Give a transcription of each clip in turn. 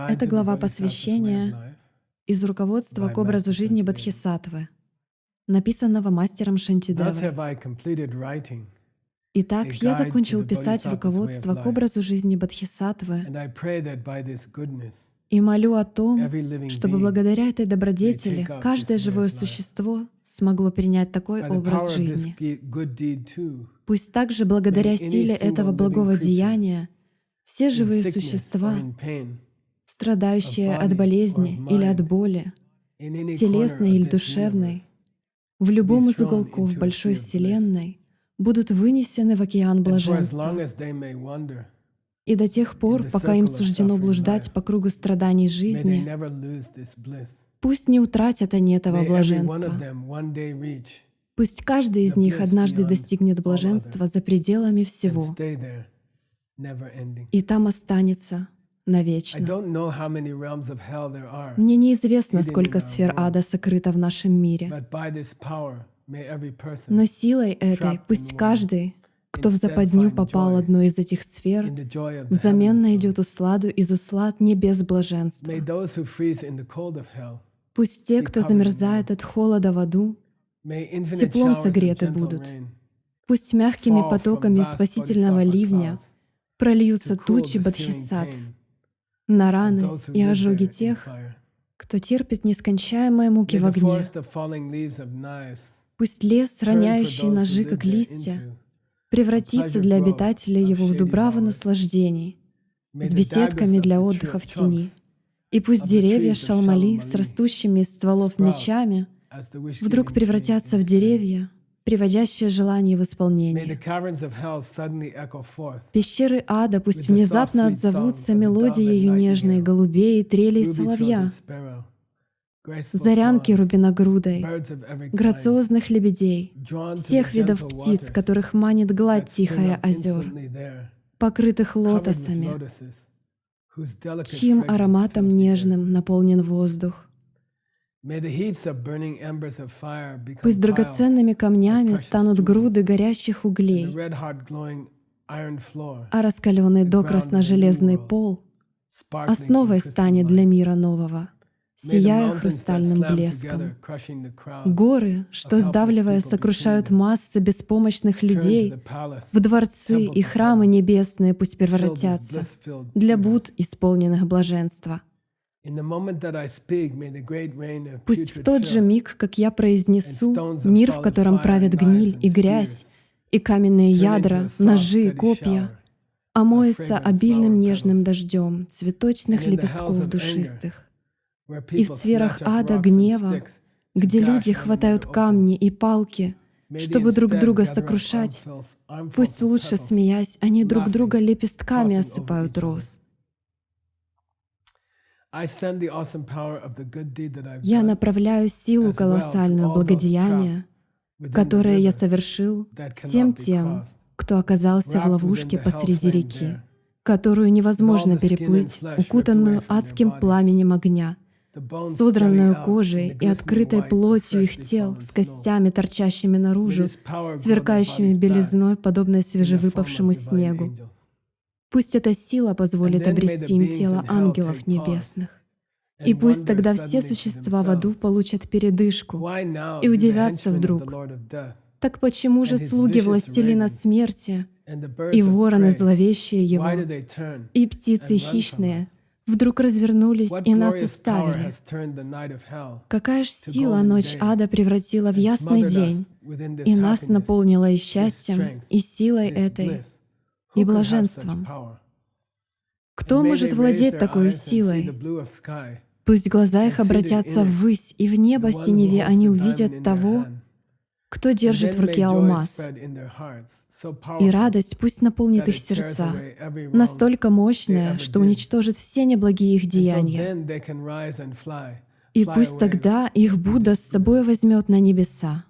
Это глава посвящения из руководства к образу жизни Бодхисаттвы, написанного мастером Шантидевой. Итак, я закончил писать руководство к образу жизни Бодхисаттвы и молю о том, чтобы благодаря этой добродетели каждое живое существо смогло принять такой образ жизни. Пусть также благодаря силе этого благого деяния все живые существа, страдающие от болезни или от боли, телесной или душевной, в любом из уголков большой Вселенной, будут вынесены в океан блаженства. И до тех пор, пока им суждено блуждать по кругу страданий жизни, пусть не утратят они этого блаженства. Пусть каждый из них однажды достигнет блаженства за пределами всего и там останется навечно. Мне неизвестно, сколько сфер ада сокрыто в нашем мире, но силой этой пусть каждый, кто в западню попал одной из этих сфер, взамен найдет усладу из услад небес блаженства. Пусть те, кто замерзает от холода в аду, теплом согреты будут. Пусть мягкими потоками спасительного ливня прольются тучи бодхисаттв на раны и ожоги тех, кто терпит нескончаемые муки в огне. Пусть лес, роняющий ножи, как листья, превратится для обитателей его в дубраву наслаждений, с беседками для отдыха в тени. И пусть деревья шалмали с растущими из стволов мечами вдруг превратятся в деревья, приводящие желание в исполнение. Пещеры ада пусть внезапно отзовутся мелодией нежной голубей, трелей соловья, зарянки рубиногрудой, грациозных лебедей, всех видов птиц, которых манит гладь тихая озер, покрытых лотосами, чьим ароматом нежным наполнен воздух. Пусть драгоценными камнями станут груды горящих углей, а раскаленный докрасно железный пол основой станет для мира нового, сияя хрустальным блеском. Горы, что, сдавливая, сокрушают массы беспомощных людей, в дворцы и храмы небесные пусть превратятся для Будд, исполненных блаженства. Пусть в тот же миг, как я произнесу, мир, в котором правят гниль и грязь, и каменные ядра, ножи и копья, омоется обильным нежным дождем цветочных лепестков душистых. И в сферах ада гнева, где люди хватают камни и палки, чтобы друг друга сокрушать, пусть лучше смеясь, они друг друга лепестками осыпают роз. Я направляю силу колоссальную благодеяния, которое я совершил, всем тем, кто оказался в ловушке посреди реки, которую невозможно переплыть, укутанную адским пламенем огня, содранную кожей и открытой плотью их тел, с костями, торчащими наружу, сверкающими белизной, подобной свежевыпавшему снегу. Пусть эта сила позволит обрести им тело ангелов небесных. И пусть тогда все существа в аду получат передышку и удивятся вдруг. Так почему же слуги властелина смерти и вороны зловещие его, и птицы хищные вдруг развернулись и нас оставили? Какая ж сила ночь ада превратила в ясный день и нас наполнила и счастьем, и силой этой, и блаженством. Кто может владеть такой силой? Пусть глаза их обратятся ввысь, и в небо синеве они увидят того, кто держит в руке алмаз. И радость пусть наполнит их сердца, настолько мощная, что уничтожит все неблагие их деяния. И пусть тогда их Будда с собой возьмет на небеса.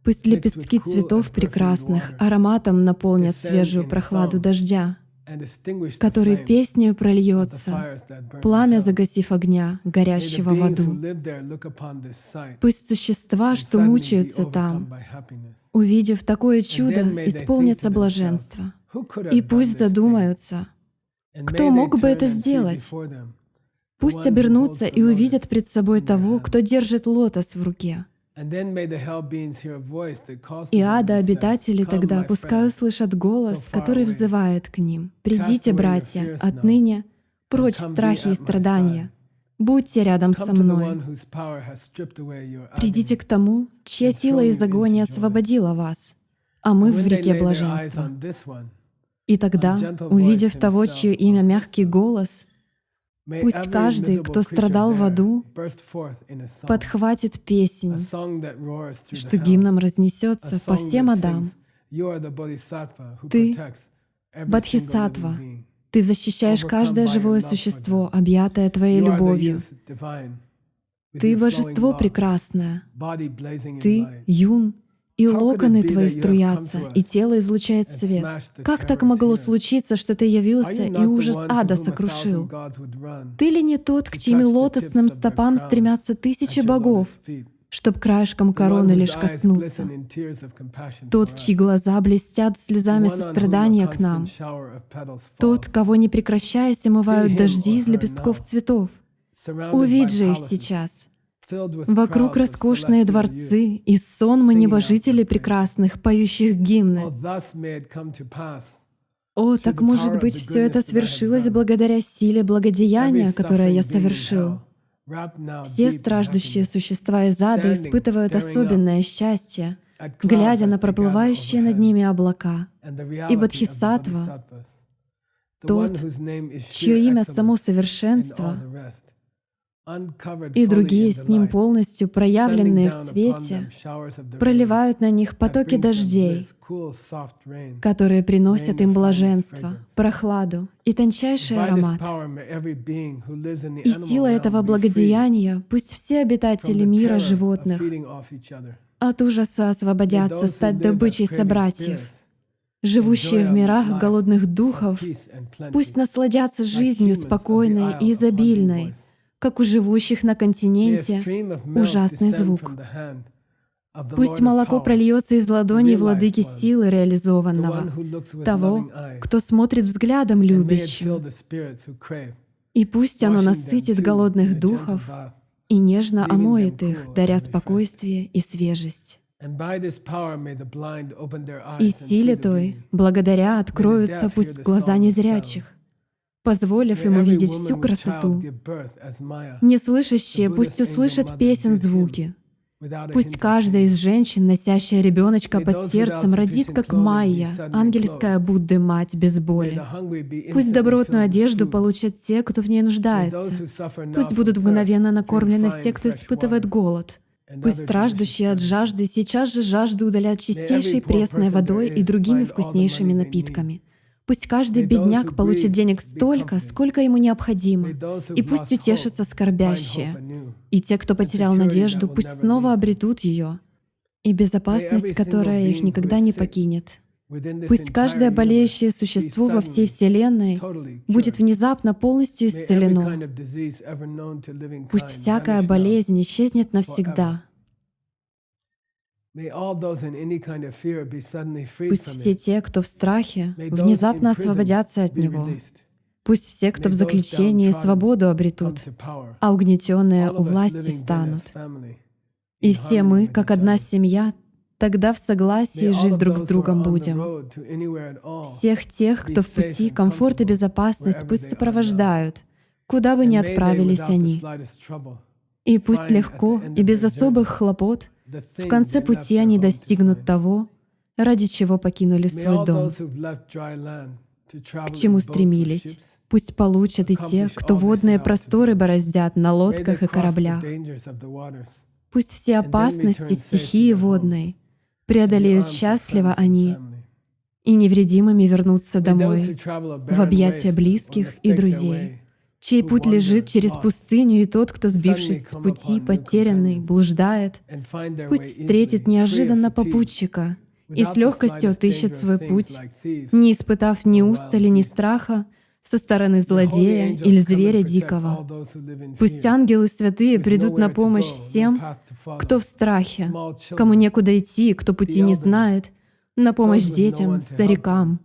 Пусть лепестки цветов прекрасных ароматом наполнят свежую прохладу дождя, который песнею прольется, пламя загасив огня, горящего в аду. Пусть существа, что мучаются там, увидев такое чудо, исполнятся блаженства. И пусть задумаются, кто мог бы это сделать? Пусть обернутся и увидят пред собой того, кто держит лотос в руке. И ада обитатели тогда пускай услышат голос, который взывает к ним. «Придите, братья, отныне прочь страхи и страдания. Будьте рядом со мной. Придите к тому, чья сила из агонии освободила вас, а мы в реке блаженства». И тогда, увидев того, чье имя мягкий голос, пусть каждый, кто страдал в аду, подхватит песнь, что гимном разнесется по всем адам. Ты — Бодхисаттва, ты защищаешь каждое живое существо, объятое твоей любовью. Ты — божество прекрасное. Ты — Юн, и локоны твои струятся, и тело излучает свет. Как так могло случиться, что ты явился и ужас ада сокрушил? Ты ли не тот, к чьим лотосным стопам стремятся тысячи богов, чтоб краешком короны лишь коснуться? Тот, чьи глаза блестят слезами сострадания к нам. Тот, кого не прекращаясь омывают дожди из лепестков цветов. Увидь же их сейчас. Вокруг роскошные дворцы и сонмы небожителей прекрасных, поющих гимны. О, так может быть, все это свершилось благодаря силе благодеяния, которое я совершил. Все страждущие существа из ада испытывают особенное счастье, глядя на проплывающие над ними облака. И Бодхисаттва, тот, чье имя само совершенство, и другие с ним полностью проявленные в свете, проливают на них потоки дождей, которые приносят им блаженство, прохладу и тончайший аромат. И сила этого благодеяния пусть все обитатели мира животных от ужаса освободятся стать добычей собратьев. Живущие в мирах голодных духов пусть насладятся жизнью спокойной и изобильной, как у живущих на континенте ужасный звук. Пусть молоко прольется из ладоней владыки силы реализованного, того, кто смотрит взглядом любящим. И пусть оно насытит голодных духов и нежно омоет их, даря спокойствие и свежесть. И силе той, благодаря, откроются пусть глаза незрячих, позволив им увидеть всю красоту. Неслышащие пусть услышат песен звуки. Пусть каждая из женщин, носящая ребеночка под сердцем, родит, как Майя, ангельская Будды мать без боли. Пусть добротную одежду получат те, кто в ней нуждается. Пусть будут мгновенно накормлены все, кто испытывает голод. Пусть страждущие от жажды сейчас же жажду удалят чистейшей пресной водой и другими вкуснейшими напитками. Пусть каждый бедняк получит денег столько, сколько ему необходимо, и пусть утешатся скорбящие. И те, кто потерял надежду, пусть снова обретут ее, и безопасность, которая их никогда не покинет. Пусть каждое болеющее существо во всей Вселенной будет внезапно полностью исцелено. Пусть всякая болезнь исчезнет навсегда. Пусть все те, кто в страхе, внезапно освободятся от него. Пусть все, кто в заключении, свободу обретут, а угнетенные у власти станут. И все мы, как одна семья, тогда в согласии жить друг с другом будем. Всех тех, кто в пути, комфорт и безопасность пусть сопровождают, куда бы ни отправились они. И пусть легко и без особых хлопот в конце пути они достигнут того, ради чего покинули свой дом, к чему стремились. Пусть получат и те, кто водные просторы бороздят на лодках и кораблях. Пусть все опасности стихии водной преодолеют счастливо они и невредимыми вернутся домой, в объятия близких и друзей, чей путь лежит через пустыню, и тот, кто, сбившись с пути, потерянный, блуждает, пусть встретит неожиданно попутчика и с легкостью отыщет свой путь, не испытав ни устали, ни страха со стороны злодея или зверя дикого. Пусть ангелы святые придут на помощь всем, кто в страхе, кому некуда идти, кто пути не знает, на помощь детям, старикам,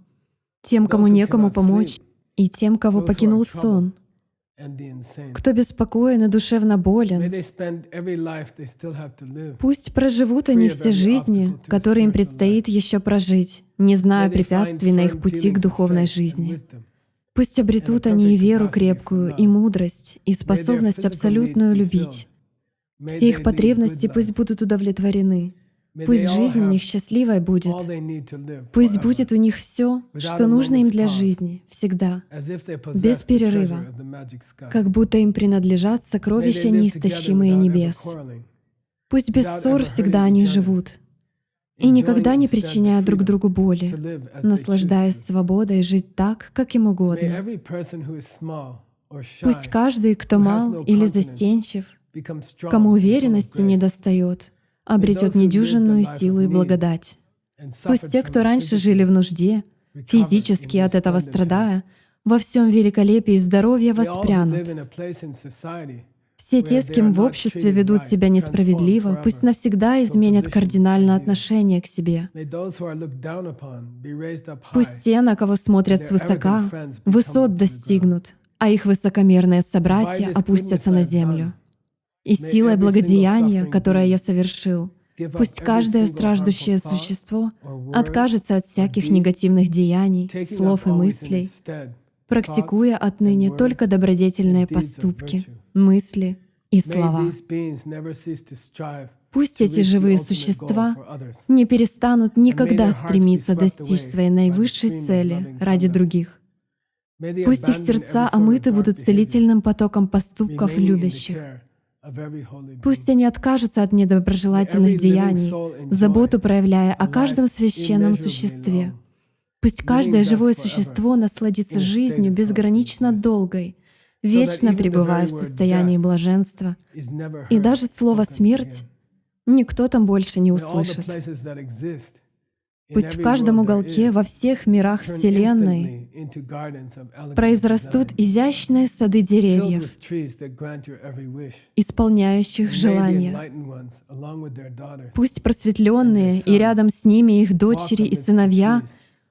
тем, кому некому помочь, и тем, кого покинул сон, кто беспокоен и душевно болен. Пусть проживут они все жизни, которые им предстоит еще прожить, не зная препятствий на их пути к духовной жизни. Пусть обретут они и веру крепкую, и мудрость, и способность абсолютную любить. Все их потребности пусть будут удовлетворены. Пусть жизнь у них счастливой будет. Пусть будет у них все, что нужно им для жизни, всегда, без перерыва, как будто им принадлежат сокровища неистощимые небес. Пусть без ссор всегда они живут и никогда не причиняя друг другу боли, наслаждаясь свободой жить так, как им угодно. Пусть каждый, кто мал или застенчив, кому уверенности недостает, обретет недюжинную силу и благодать. Пусть те, кто раньше жили в нужде, физически от этого страдая, во всем великолепии и здоровье воспрянут. Все те, с кем в обществе ведут себя несправедливо, пусть навсегда изменят кардинально отношение к себе. Пусть те, на кого смотрят свысока, высот достигнут, а их высокомерные собратья опустятся на землю. И силой благодеяния, которое я совершил, пусть каждое страждущее существо откажется от всяких негативных деяний, слов и мыслей, практикуя отныне только добродетельные поступки, мысли и слова. Пусть эти живые существа не перестанут никогда стремиться достичь своей наивысшей цели ради других. Пусть их сердца омыты будут целительным потоком поступков любящих. Пусть они откажутся от недоброжелательных деяний, заботу проявляя о каждом священном существе. Пусть каждое живое существо насладится жизнью безгранично долгой, вечно пребывая в состоянии блаженства. И даже слово «смерть» никто там больше не услышит. Пусть в каждом уголке, во всех мирах Вселенной произрастут изящные сады деревьев, исполняющих желания. Пусть просветленные и рядом с ними их дочери и сыновья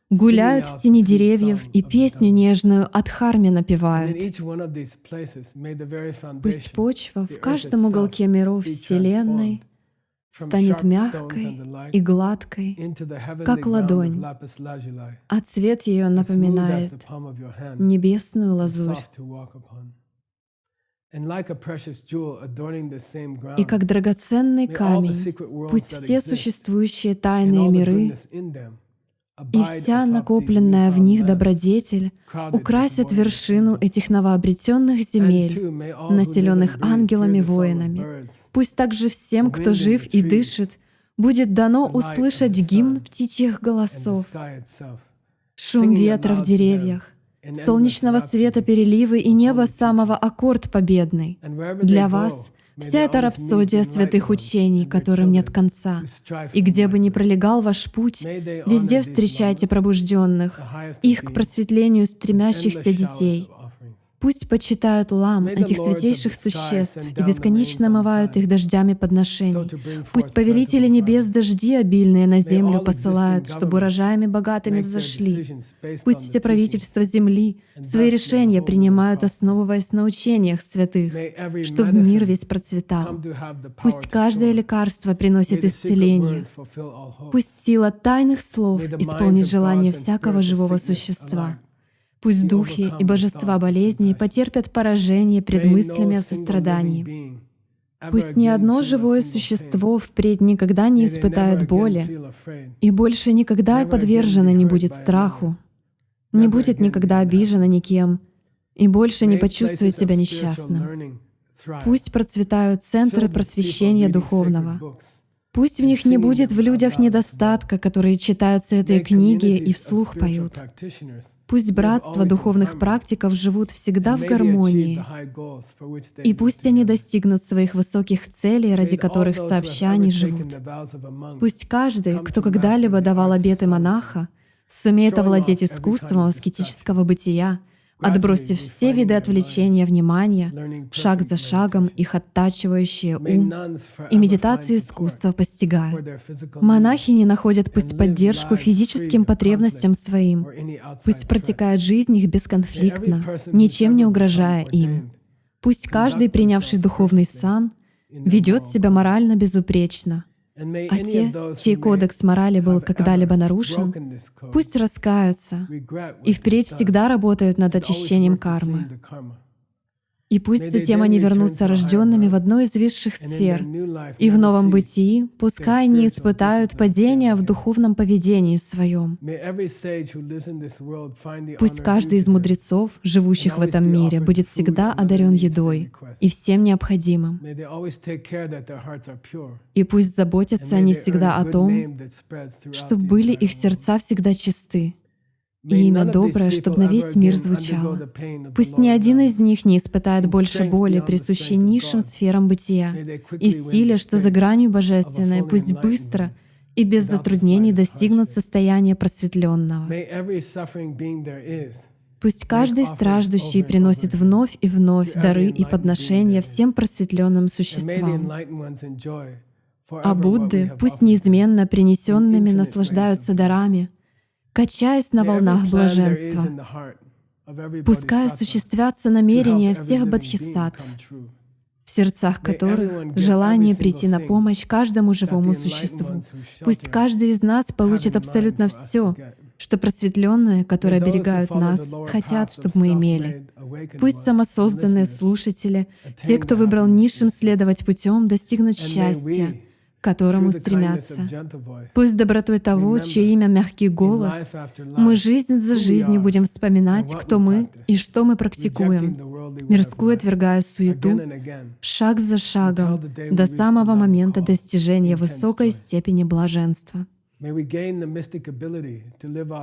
гуляют в тени деревьев и песню нежную от Дхарме напевают. Пусть почва в каждом уголке миров Вселенной станет мягкой и гладкой, как ладонь, а цвет ее напоминает небесную лазурь. И как драгоценный камень, пусть все существующие тайные миры и вся накопленная в них добродетель украсят вершину этих новообретенных земель, населенных ангелами-воинами. Пусть также всем, кто жив и дышит, будет дано услышать гимн птичьих голосов, шум ветра в деревьях, солнечного света переливы и неба самого аккорд победный. Для вас вся эта рапсодия святых учений, которым нет конца. И где бы ни пролегал ваш путь, везде встречайте пробужденных, их к просветлению стремящихся детей. Пусть почитают лам этих святейших существ и бесконечно омывают их дождями подношений. Пусть повелители небес дожди обильные на землю посылают, чтобы урожаями богатыми взошли. Пусть все правительства земли свои решения принимают, основываясь на учениях святых, чтобы мир весь процветал. Пусть каждое лекарство приносит исцеление. Пусть сила тайных слов исполнит желание всякого живого существа. Пусть духи и божества болезней потерпят поражение пред мыслями о сострадании. Пусть ни одно живое существо впредь никогда не испытает боли и больше никогда подвержено не будет страху, не будет никогда обижено никем и больше не почувствует себя несчастным. Пусть процветают центры просвещения духовного. Пусть в них не будет в людях недостатка, которые читают с этой книги и вслух поют. Пусть братства духовных практиков живут всегда в гармонии, и пусть они достигнут своих высоких целей, ради которых сообща они живут. Пусть каждый, кто когда-либо давал обеты монаха, сумеет овладеть искусством аскетического бытия, отбросив все виды отвлечения внимания, шаг за шагом их оттачивающие ум, и медитации искусства постигая. Монахи не находят пусть поддержку физическим потребностям своим, пусть протекает жизнь их бесконфликтно, ничем не угрожая им. Пусть каждый, принявший духовный сан, ведет себя морально безупречно, а те, чей кодекс морали был когда-либо нарушен, пусть раскаются и впредь всегда работают над очищением кармы. И пусть затем они вернутся рожденными в одной из высших сфер, и в новом бытии пускай они испытают падение в духовном поведении своем. Пусть каждый из мудрецов, живущих в этом мире, будет всегда одарен едой и всем необходимым. И пусть заботятся они всегда о том, чтобы были их сердца всегда чисты, и имя доброе, чтобы на весь мир звучало. Пусть ни один из них не испытает больше боли, присущей низшим сферам бытия, и в силе, что за гранью божественной, пусть быстро и без затруднений достигнут состояния просветленного. Пусть каждый страждущий приносит вновь и вновь дары и подношения всем просветленным существам. А Будды пусть неизменно принесенными наслаждаются дарами, качаясь на волнах блаженства. Пускай осуществятся намерения всех бодхисаттв, в сердцах которых желание прийти на помощь каждому живому существу. Пусть каждый из нас получит абсолютно все, что просветленные, которые оберегают нас, хотят, чтобы мы имели. Пусть самосозданные слушатели, те, кто выбрал низшим следовать путем, достигнут счастья, к которому стремятся. Пусть добротой того, чье имя мягкий голос, мы жизнь за жизнью будем вспоминать, кто мы и что мы практикуем, мирскую отвергая суету, шаг за шагом, до самого момента достижения высокой степени блаженства.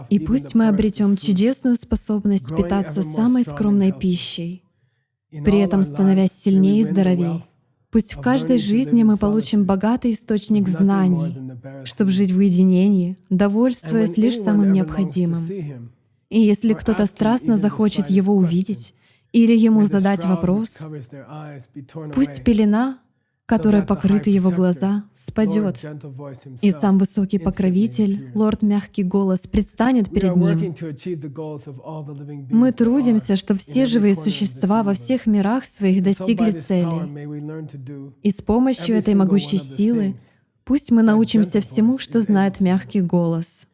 И пусть мы обретем чудесную способность питаться самой скромной пищей, при этом становясь сильнее и здоровее. Пусть в каждой жизни мы получим богатый источник знаний, чтобы жить в уединении, довольствуясь лишь самым необходимым. И если кто-то страстно захочет его увидеть или ему задать вопрос, пусть пелена, которой покрыты его глаза, спадет, и сам высокий покровитель, лорд Мягкий Голос, предстанет перед ним. Мы трудимся, чтобы все живые существа во всех мирах своих достигли цели. И с помощью этой могущей силы пусть мы научимся всему, что знает Мягкий Голос.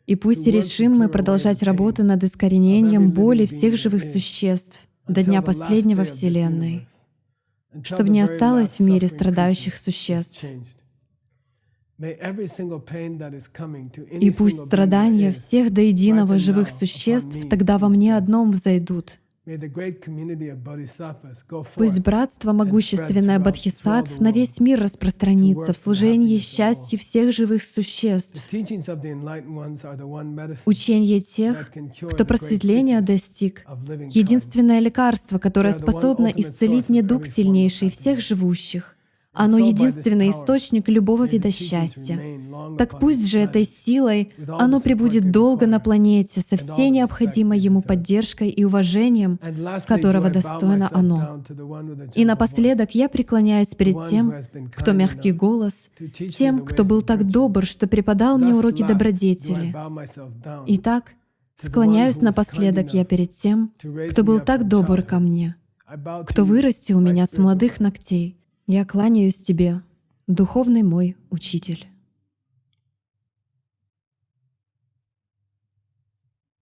И пусть решим мы продолжать работу над искоренением боли всех живых существ до дня последнего Вселенной, чтобы не осталось в мире страдающих существ. И пусть страдания всех до единого живых существ тогда во мне одном взойдут. Пусть братство могущественное бодхисаттв на весь мир распространится в служении счастью всех живых существ. Учение тех, кто просветления достиг, единственное лекарство, которое способно исцелить недуг сильнейший всех живущих. Оно единственный источник любого вида счастья. Так пусть же этой силой оно пребудет долго на планете со всей необходимой ему поддержкой и уважением, которого достойно оно. И напоследок я преклоняюсь перед тем, кто Мягкий Голос, тем, кто был так добр, что преподал мне уроки добродетели. Итак, склоняюсь напоследок я перед тем, кто был так добр ко мне, кто вырастил меня с молодых ногтей. Я кланяюсь Тебе, духовный мой учитель.